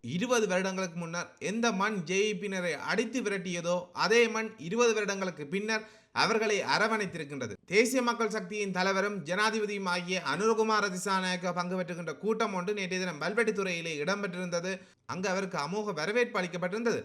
20 வருடங்களுக்கு முன்னர் எந்த மண் ஜேவிபியினரை அடித்து விரட்டியதோ அதே மண் 20 வருடங்களுக்கு பின்னர் அவர்களை அரவணைத்திருக்கின்றது. தேசிய மக்கள் சக்தியின் தலைவரும் ஜனாதிபதியும் ஆகிய அனுரகுமார திசாநாயக்க பங்கு பெற்றுகின்ற கூட்டம் ஒன்று நேற்றைய தினம் வல்வெட்டித்துறையிலே இடம்பெற்றிருந்தது. அங்கு அவருக்கு அமோக வரவேற்பு அளிக்கப்பட்டிருந்தது.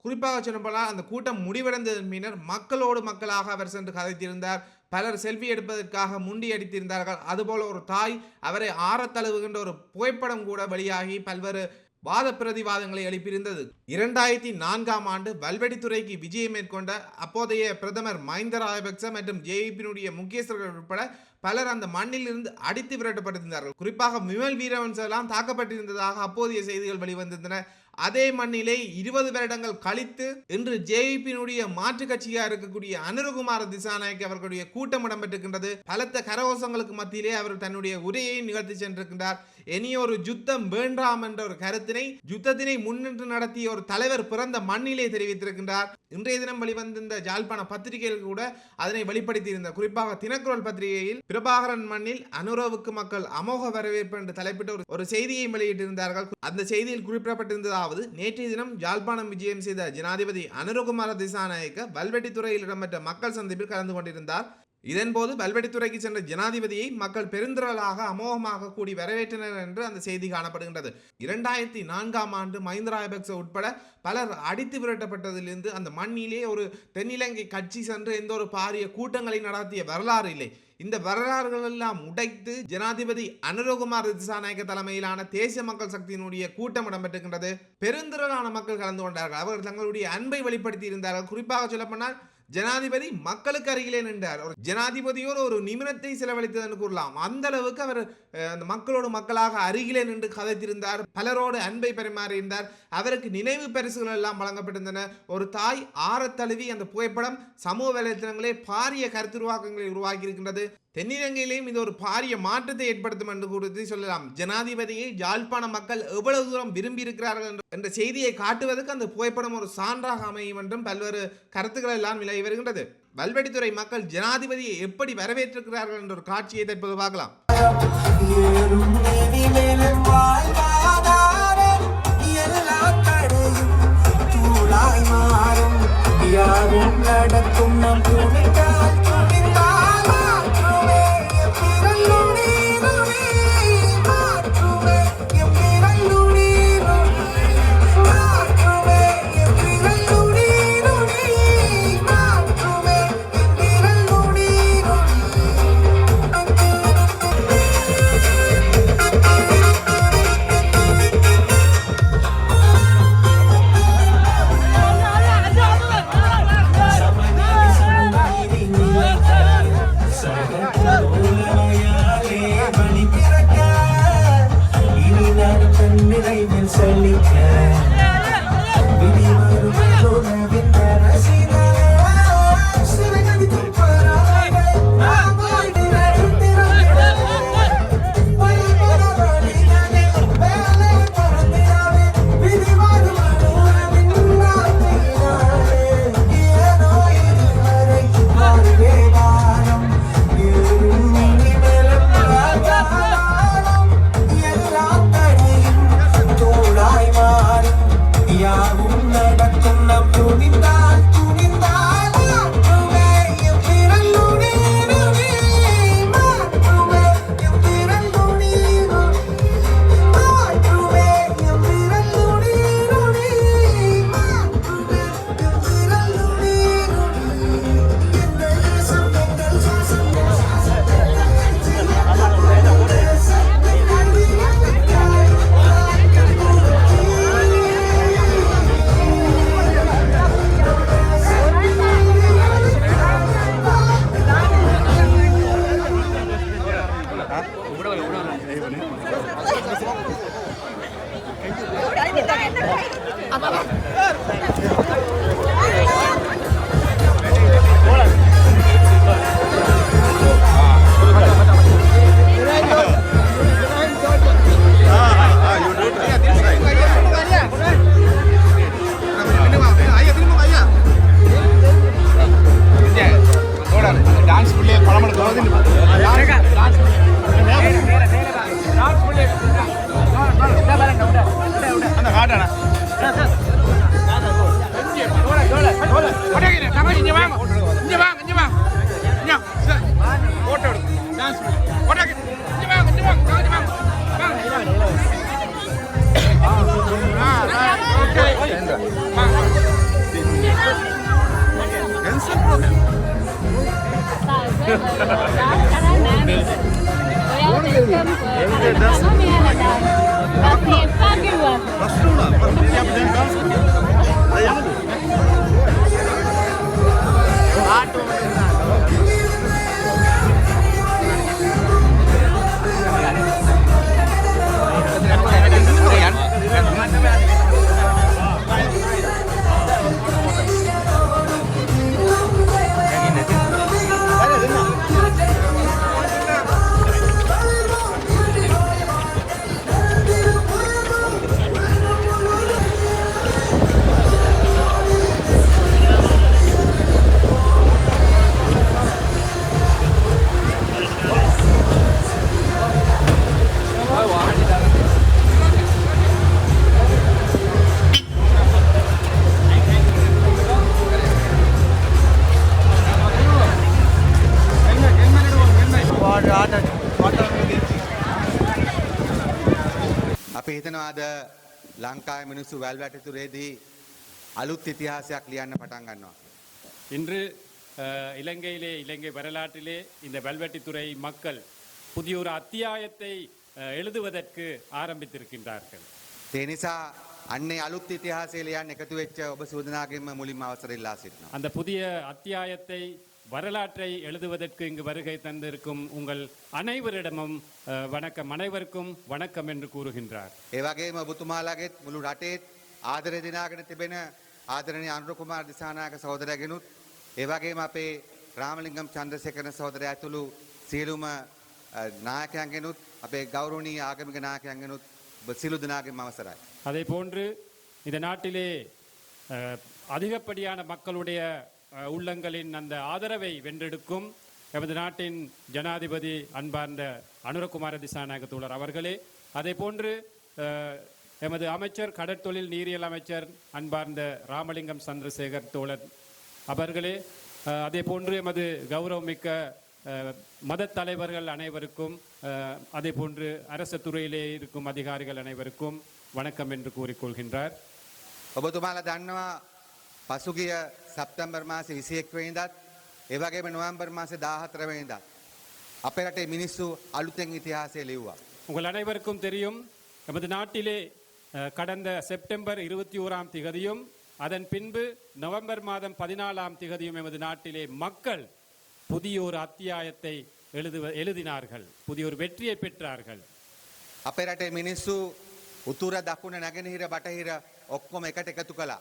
குறிப்பாக சொல்லப்போனால் அந்த கூட்டம் முடிவடைந்ததன் பின்னர் மக்களோடு மக்களாக அவர் சென்று கதைத்திருந்தார். பலர் செல்ஃபி எடுப்பதற்காக முண்டி அடித்திருந்தார்கள். அதுபோல ஒரு தாய் அவரை ஆறத்தழுவுகின்ற ஒரு புகைப்படம் கூட வெளியாகி பல்வேறு வாத பிரதிவாதங்களை எழுப்பியிருந்தது. 2004ஆம் ஆண்டு வல்வெட்டித்துறைக்கு விஜயம் மேற்கொண்ட அப்போதைய பிரதமர் மஹிந்த ராஜபக்ச மற்றும் ஜேவிபியினுடைய முக்கியஸ்தர்கள் உட்பட பலர் அந்த மண்ணில் இருந்து அடித்து விரட்டப்பட்டிருந்தார்கள். குறிப்பாக விமல் வீரவன்ச எல்லாம் தாக்கப்பட்டிருந்ததாக அப்போதைய செய்திகள் வெளிவந்திருந்தன. அதே மண்ணிலே 20 வருடங்கள் கழித்து இன்று ஜேவிபியினுடைய மாற்று கட்சியாக இருக்கக்கூடிய அனுரகுமார திசாநாயக்க அவர்களுடைய கூட்டம் இடம்பெற்றிருக்கின்றது. பலத்த கரகோஷங்களுக்கு மத்தியிலே அவர் தன்னுடைய உரையை நிகழ்த்தி சென்றிருக்கின்றார். இனியொரு யுத்தம் வேண்டாம் என்ற ஒரு கருத்தினை யுத்தத்தினை முன்னின்று நடத்திய ஒரு தலைவர் பிறந்த மண்ணிலே தெரிவித்திருக்கின்றார். இன்றைய தினம் வெளிவந்திருந்த ஜாழ்ப்பாண பத்திரிகைகள் கூட அதனை வெளிப்படுத்தியிருந்தார். குறிப்பாக தினக்குரல் பத்திரிகையில் பிரபாகரன் மண்ணில் அனுரவுக்கு மக்கள் அமோக வரவேற்பு என்று தலைப்பிட்ட ஒரு செய்தியை வெளியிட்டிருந்தார்கள். அந்த செய்தியில் குறிப்பிடப்பட்டிருந்ததாவது, நேற்றைய தினம் ஜாழ்ப்பாணம் விஜயம் செய்த ஜனாதிபதி அனுரகுமார திசாநாயக்க வல்வெட்டித்துறையில் இடம்பெற்ற மக்கள் சந்திப்பில் கலந்து கொண்டிருந்தார். இதன்போது வல்வெட்டித்துறைக்கு சென்ற ஜனாதிபதியை மக்கள் பெருந்திரளாக அமோகமாக கூடி வரவேற்றனர் என்று அந்த செய்தி காணப்படுகின்றது. 2004ஆம் ஆண்டு மஹிந்த ராஜபக்ச உட்பட பலர் அடித்து விரட்டப்பட்டதிலிருந்து அந்த மண்ணிலே ஒரு தென்னிலங்கை கட்சி சென்று எந்த ஒரு பாரிய கூட்டங்களை நடத்திய வரலாறு இல்லை. இந்த வரலாறுகள் எல்லாம் உடைத்து ஜனாதிபதி அனுரகுமார திசாநாயக்க தலைமையிலான தேசிய மக்கள் சக்தியினுடைய கூட்டம் இடம்பெற்றிருக்கின்றது. பெருந்திரளான மக்கள் கலந்து கொண்டார்கள். அவர்கள் தங்களுடைய அன்பை வெளிப்படுத்தி இருந்தார்கள். குறிப்பாக சொல்லப்போனால் ஜனாதிபதி மக்களுக்கு அருகிலே நின்றார். ஒரு ஜனாதிபதியோடு ஒரு நிமிடத்தை செலவழித்தது கூறலாம். அந்த அளவுக்கு அவர் அந்த மக்களோடு மக்களாக அருகிலே நின்று கதைத்திருந்தார். பலரோடு அன்பை பரிமாறியிருந்தார். அவருக்கு நினைவு பரிசுகள் எல்லாம் வழங்கப்பட்டிருந்தன. ஒரு தாய் ஆறத்தழுவி அந்த புகைப்படம் சமூக வலைத்தளங்களே பாரிய கருத்துருவாக்கங்களை உருவாக்கி இருக்கின்றது. தென்னிலங்கையிலேயும் இது ஒரு பாரிய மாற்றத்தை ஏற்படுத்தும் என்று கூறி சொல்லலாம். ஜனாதிபதியை யாழ்ப்பாண மக்கள் எவ்வளவு தூரம் விரும்பி இருக்கிறார்கள் என்ற செய்தியை காட்டுவதற்கு அந்த புகைப்படம் ஒரு சான்றாக அமையும் என்றும் பல்வேறு கருத்துக்கள் எல்லாம் விலகி வருகின்றது. வல்வெட்டித்துறை மக்கள் ஜனாதிபதியை எப்படி வரவேற்றிருக்கிறார்கள் என்ற ஒரு காட்சியை தற்போது பார்க்கலாம். අපි හිතනවාද ලංකාවේ මිනිස්සු වැල්වැටතුරේදී අලුත් ඉතිහාසයක් ලියන්න පටන් ගන්නවා. இன்று இலங்கையிலே இலங்கை வரலாற்றிலே இந்த வல்வெட்டித்துறை மக்கள் புதிய ஒரு அத்தியாயத்தை எழுதுவதற்கு ஆரம்பித்திருக்கின்றார்கள். ඒ නිසා අන්නේ අලුත් ඉතිහාසය ලියන්න එකතු වෙච්ච ඔබ සූදනාගෙන්ම මුලින්ම අවසර ඉල්ලා සිටිනවා. அந்த புதிய அத்தியாயத்தை வரலாற்றை எழுதுவதற்கு இங்கு வருகை தந்திருக்கும் உங்கள் அனைவரிடமும் வணக்கம், அனைவருக்கும் வணக்கம் என்று கூறுகின்றார். ඒ වගේම ඔබතුමාලාගෙත් මුළු රටේත් ආදරය දිනාගෙන තිබෙන ආදරණීය අනුර කුමාර දිසානායක සහෝදරයාගෙනුත් ඒ වගේම අපේ රාමලිංගම් චන්ද්‍රසේකරන සහෝදරයා ඇතුළු සියලුම නායකයන්ගෙනුත් අපේ ගෞරවනීය ආගමික නායකයන්ගෙනුත් සියලු දෙනාගේම අවසරයි. அதே போன்று இந்த நாட்டிலே அதிகப்படியான மக்களுடைய உள்ளங்களின் அந்த ஆதரவை வென்றெடுக்கும் எமது நாட்டின் ஜனாதிபதி அன்பார்ந்த அனுரகுமார திசாநாயக தோழர் அவர்களே, அதே போன்று எமது அமைச்சர் கடற்தொழில் நீரியல் அமைச்சர் அன்பார்ந்த ராமலிங்கம் சந்திரசேகர் தோழர் அவர்களே, அதே போன்று எமது கௌரவமிக்க மத தலைவர்கள் அனைவருக்கும், அதே போன்று அரசு துறையிலே இருக்கும் அதிகாரிகள் அனைவருக்கும் வணக்கம் என்று கூறிக்கொள்கின்றார். ඔබතුමාලා දන්නවා පසුගිය සැප්තැම්බර් මාසේ 21 වෙනිදාත් ඒ වගේම නොවැම්බර් මාසේ 14 වෙනිදාත් අපේ රටේ මිනිස්සු අලුතෙන් ඉතිහාසය ලිව්වා. உங்கள் அனைவருக்கும் தெரியும், எமது நாட்டிலே கடந்த செப்டம்பர் 21ஆம் திகதியும் அதன் பின்பு நவம்பர் மாதம் 14ஆம் திகதியும் எமது நாட்டிலே மக்கள் புதிய ஒரு அத்தியாயத்தை எழுதினார்கள், புதிய ஒரு வெற்றியை பெற்றார்கள். අපේ රටේ මිනිස්සු උතුර දකුණ නැගෙනහිර බටහිර ඔක්කොම එකට එකතු කළා.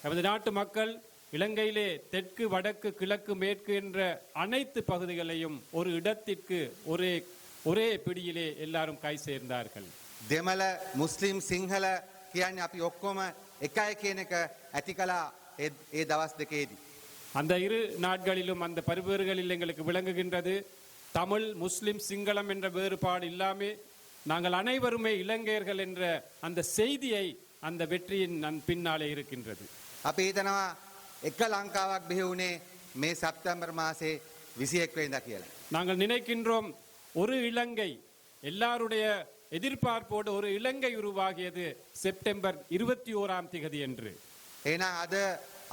எமது நாட்டு மக்கள் இலங்கையிலே தெற்கு வடக்கு கிழக்கு மேற்கு என்ற அனைத்து பகுதிகளையும் ஒரு இடத்திற்கு ஒரே பிடியிலே எல்லாரும் கை சேர்ந்தார்கள். දෙමළ මුස්ලිම් සිංහල කියන්නේ අපි ඔක්කොම එකයි කියන එක ඇති කළා ඒ දවස් දෙකේදී. அந்த இரு நாட்களிலும் அந்த பருவேறுகளில் எங்களுக்கு விளங்குகின்றது, தமிழ் முஸ்லிம் சிங்களம் என்ற வேறுபாடு இல்லாமல் நாங்கள் அனைவருமே இலங்கையர்கள் என்ற அந்த செய்தியை அந்த வெற்றியின் பின்னாலே இருக்கின்றது. අපි හිතනවා එක ලංකාවක් බිහි වුණේ මේ සැප්තැම්බර් මාසේ 21 වෙනිදා කියලා. நாங்கள் நினைக்கின்றோம் ஒரு இலங்கை, எல்லாருடைய எதிர்பார்ப்போடு ஒரு இலங்கை உருவாகியது செப்டம்பர் 21ஆம் திகதி என்று. එහෙනම් අද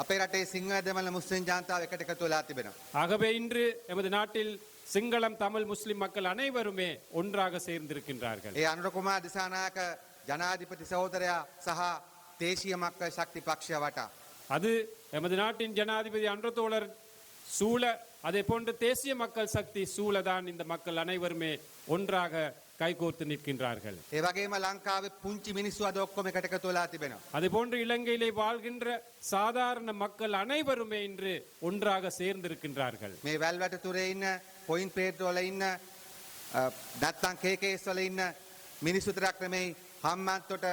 අපේ රටේ සිංහල දෙමළ මුස්ලිම් ජනතාව එකට එකතු වෙලා තිබෙනවා. ஆகவே இன்று எமது நாட்டில் சிங்களம் தமிழ் முஸ்லிம் மக்கள் அனைவருமே ஒன்றாக சேர்ந்திருக்கின்றார்கள். ඒ අනුර කුමාර දිසානායක ජනාධිපති සහෝදරයා සහ දේශීය මක්කල් ශක්ති පක්ෂය වටා அது எமது நாட்டின் ஜனாதிபதி அன்றதோழர் சூழ, அதே போன்று தேசிய மக்கள் சக்தி சூழதான் இந்த மக்கள் அனைவருமே ஒன்றாக கைகோர்த்து நிற்கின்றார்கள். ඒ වගේම ලංකාවේ පුංචි මිනිස්සු අද ඔක්කොම එකට එකතු වෙලා තිබෙනවා. அதே போன்று இலங்கையிலே வாழ்கின்ற சாதாரண மக்கள் அனைவருமே இன்று ஒன்றாக சேர்ந்திருக்கின்றார்கள். මේ වැල්වැටතුරේ ඉන්න පොයින්ට් පේට් වල ඉන්න නැත්තම් කේකේස් වල ඉන්න මිනිස්සු විතරක් නෙමෙයි, හම්බන්තොට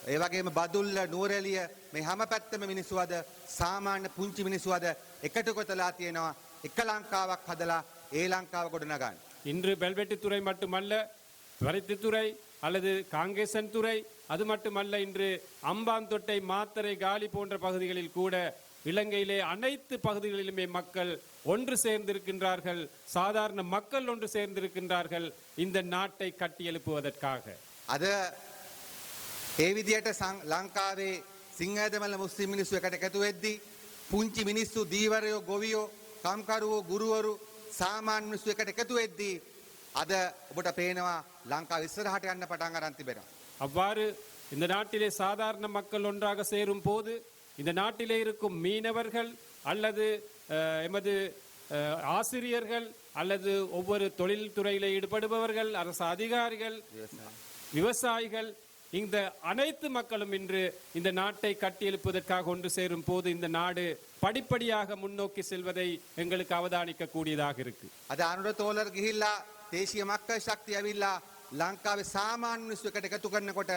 ඒ වගේම බදුල්ල නූරැලිය මේ හැම පැත්තම මිනිස්සු අද සාමාන්‍ය පුංචි මිනිස්සු අද එකට කොටලා තියෙනවා එක ලංකාවක් හදලා ඒ ලංකාව ගොඩනගන්න. இன்று பெல்வெட்டித்துறை மட்டுமல்ல, பருத்தித்துறை அல்லது காங்கேசன் துறை அது மட்டுமல்ல, இன்று அம்பாந்தொட்டை, மாத்தறை, காலி போன்ற பகுதிகளில் கூட இலங்கையிலே அனைத்து பகுதிகளிலுமே மக்கள் ஒன்று சேர்ந்திருக்கின்றார்கள். சாதாரண மக்கள் ஒன்று சேர்ந்திருக்கின்றார்கள் இந்த நாட்டை கட்டியெழுப்புவதற்காக. අද ඒ විදියට ලංකාවේ සිංහදමල මුස්ලිම් මිනිස්සු එකට එකතු වෙද්දී පුංචි මිනිස්සු, දීවරයෝ, ගොවියෝ, කම්කරුවෝ, ගුරුවරු, සාමාන්‍ය මිනිස්සු එකට එකතු වෙද්දී අද ඔබට පේනවා ලංකාව ඉස්සරහට යන්න පටන් අරන් තිබෙනවා. அவ்வாறு இந்த நாட்டிலே சாதாரண மக்கள் ஒன்றாக சேரும் போது இந்த நாட்டிலே இருக்கும் மீனவர்கள் அல்லது எமது ஆசிரியர்கள் அல்லது ஒவ்வொரு தொழில்துறையிலே ஈடுபடுபவர்கள், அரசு அதிகாரிகள், விவசாயிகள், இந்த அனைத்து மக்களும் இன்று இந்த நாட்டை கட்டியெழுப்பதற்காக ஒன்று சேரும் போது இந்த நாடு படிப்படியாக முன்னோக்கி செல்வதை எங்களுக்கு அவதானிக்க கூடியதாக இருக்கு. අද අනුර තෝලර් ගිහිල්ලා දේශීය මක්කල් ශක්තිය ඇවිල්ලා ලංකාවේ සාමාන්‍ය මිනිස්සු එකට එකතු කරනකොට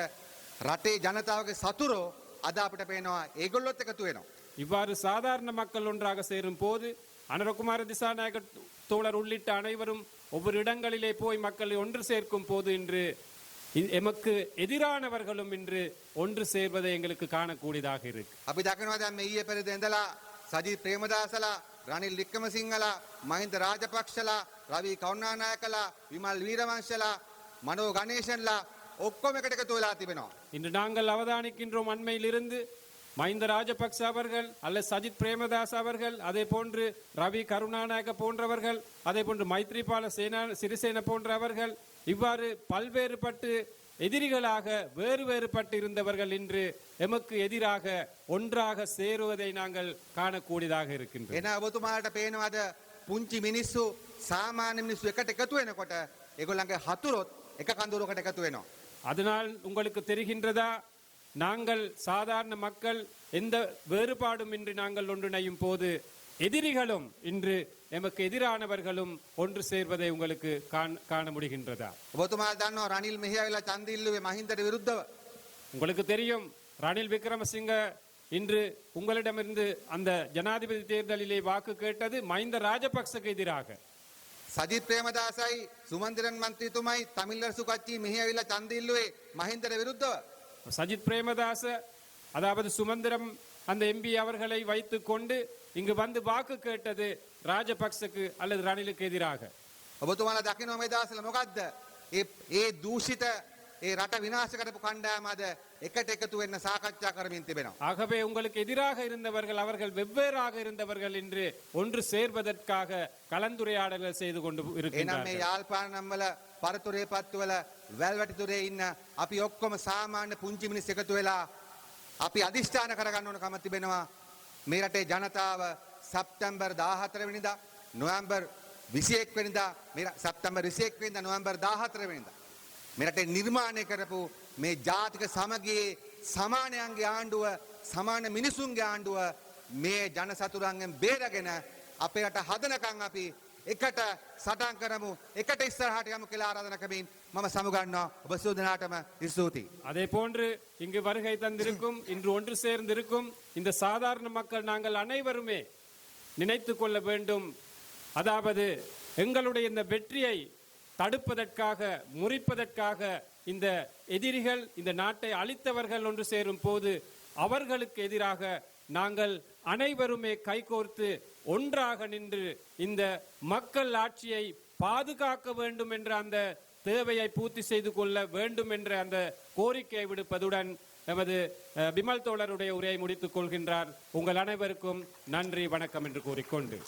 රටේ ජනතාවගේ සතුරෝ අද අපිට පේනවා ඒගොල්ලොත් එකතු වෙනවා. இவ்வாறு சாதாரண மக்கள் ஒன்றாக சேரும் போது அனுரகுமார திசாநாயக தோழர் உள்ளிட்ட அனைவரும் ஒவ்வொரு இடங்களிலே போய் மக்களை ஒன்று சேர்க்கும் போது இன்று எமக்கு எதிரானவர்களும் இன்று ஒன்று சேர்வதை எங்களுக்கு காணக்கூடியதாக இருக்கு. අපි දකිනවා දැන් මේ ඊයේ පෙරේද ඉඳලා සජිත් ප්‍රේමදාසලා, රනිල් වික්‍රමසිංහලා, මහින්ද රාජපක්ෂලා, රවි කරුණානායකලා, විමල් වීරවංශලා, මනෝ ගණේෂන්ලා ඔක්කොම එකට එකතු වෙලා තිබෙනවා. இன்று நாங்கள் அவதானிக்கின்றோம் அண்மையிலிருந்து மஹிந்த ராஜபக்ச அவர்கள் அல்லது சஜித் பிரேமதாஸ் அவர்கள், அதே போன்று ரவி கருணாநாயக்க போன்றவர்கள், அதே போன்று மைத்ரிபால சிறிசேன போன்றவர்கள், இவ்வாறு பல்வேறுபட்டு எதிரிகளாக வேறுபட்டு இருந்தவர்கள் இன்று எமக்கு எதிராக ஒன்றாக சேருவதை நாங்கள் காணக்கூடியதாக இருக்கின்றோம். එන ඔබතුමාලට පේනවාද පුංචි මිනිස්සු, සාමාන්‍ය මිනිස්සු එකට එකතු වෙනකොට ඒගොල්ලන්ගේ හතුරොත් එක කඳුරකට එකතු වෙනවා. அதனால் உங்களுக்கு தெரிகின்றதா, நாங்கள் சாதாரண மக்கள் எந்த வேறுபாடும் இன்றி நாங்கள் ஒன்றிணையும் போது எதிரிகளும் இன்று எமக்கு எதிரானவர்களும் ஒன்று சேர்வதை உங்களுக்கு காண முடிகின்றதா? ඔබතුමාලා දන්නවා රනිල් මෙහියවිලා ඡන්ද ඉල්ලුවේ මහින්දට විරුද්ධව. உங்களுக்கு தெரியும் ரணில் விக்ரமசிங்க இன்று உங்களிடமிருந்து அந்த ஜனாதிபதி தேர்தலிலே வாக்கு கேட்டது மஹிந்த ராஜபக்சக்கு எதிராக. සජිත් ප්‍රේමදාසයි, සුමන්දිරන් මන්ත්‍රීතුමයි, තමිල්ලරසු කච්චි මෙහියවිලා ඡන්ද ඉල්ලුවේ මහින්දට විරුද්ධව. சஜித் பிரேமதாச, அதாவது சுமந்திரம் அந்த எம்பி அவர்களை வைத்துக் கொண்டு இங்கு வந்து வாக்கு கேட்டது ராஜபக்சக்கு அல்லது ரணிலுக்கு எதிராக. ඔබතුමාලා දකිනවා මේ දවස්වල මොකද්ද? ඒ දූෂිත ඒ රට විනාශ කරපු කණ්ඩායම අද එකට එකතු වෙන්න සාකච්ඡා කරමින් තිබෙනවා. ஆகவே உங்களுக்கு எதிராக இருந்தவர்கள், அவர்கள் வெவ்வேறாக இருந்தவர்கள் இன்று ஒன்று சேர்வதற்காக கலந்துரையாடல்கள் செய்து கொண்டு එනම් මේ இருக்கிறார்கள். යාල්පාණම් වල, පරතුරේ පත්තුවල, වැල්වැටිතුරේ ඉන්න අපි ඔක්කොම සාමාන්‍ය පුංචි මිනිස් එකතු වෙලා අපි අදිෂ්ඨාන කරගන්න ඕන කම තිබෙනවා. මේ රටේ ජනතාව සැප්තැම්බර් 14 වෙනිදා, නොවැම්බර් 21 වෙනිදා, සැප්තැම්බර් 21 වෙනිදා, නොවැම්බර් 14 වෙනිදා මේ රටේ නිර්මාණය කරපු මේ ජාතික සමගියේ සමානයන්ගේ ආණ්ඩුව, සමාන මිනිසුන්ගේ ආණ්ඩුව මේ ජන සතුරන්ගෙන් බේරගෙන අපේ රට හදනකම් අපි එකට සටන් කරමු, එකට ඉස්සරහට යමු කියලා ආරාධනා කරමින් මම සමුගන්නවා. ඔබ සියලු දෙනාටම ස්තුතියි. அதே போன்று இங்கு வருகை தந்திருக்கும், இன்று ஒன்று சேர்ந்திருக்கும் இந்த சாதாரண மக்கள் நாங்கள் அனைவருமே நினைத்து கொள்ள வேண்டும். அதாவது எங்களுடைய இந்த வெற்றியை தடுப்பதற்காக, முறிப்பதற்காக இந்த எதிரிகள், இந்த நாட்டை அழித்தவர்கள் ஒன்று சேரும் போது அவர்களுக்கு எதிராக நாங்கள் அனைவருமே கைகோர்த்து ஒன்றாக நின்று இந்த மக்கள் ஆட்சியை பாதுகாக்க வேண்டும் என்ற அந்த தேவையை பூர்த்தி செய்து கொள்ள வேண்டும் என்ற அந்த கோரிக்கையை விடுப்பதுடன் எமது பிமல் தோழருடைய உரையை முடித்துக் கொள்கின்றார். உங்கள் அனைவருக்கும் நன்றி, வணக்கம் என்று கூறிக்கொண்டு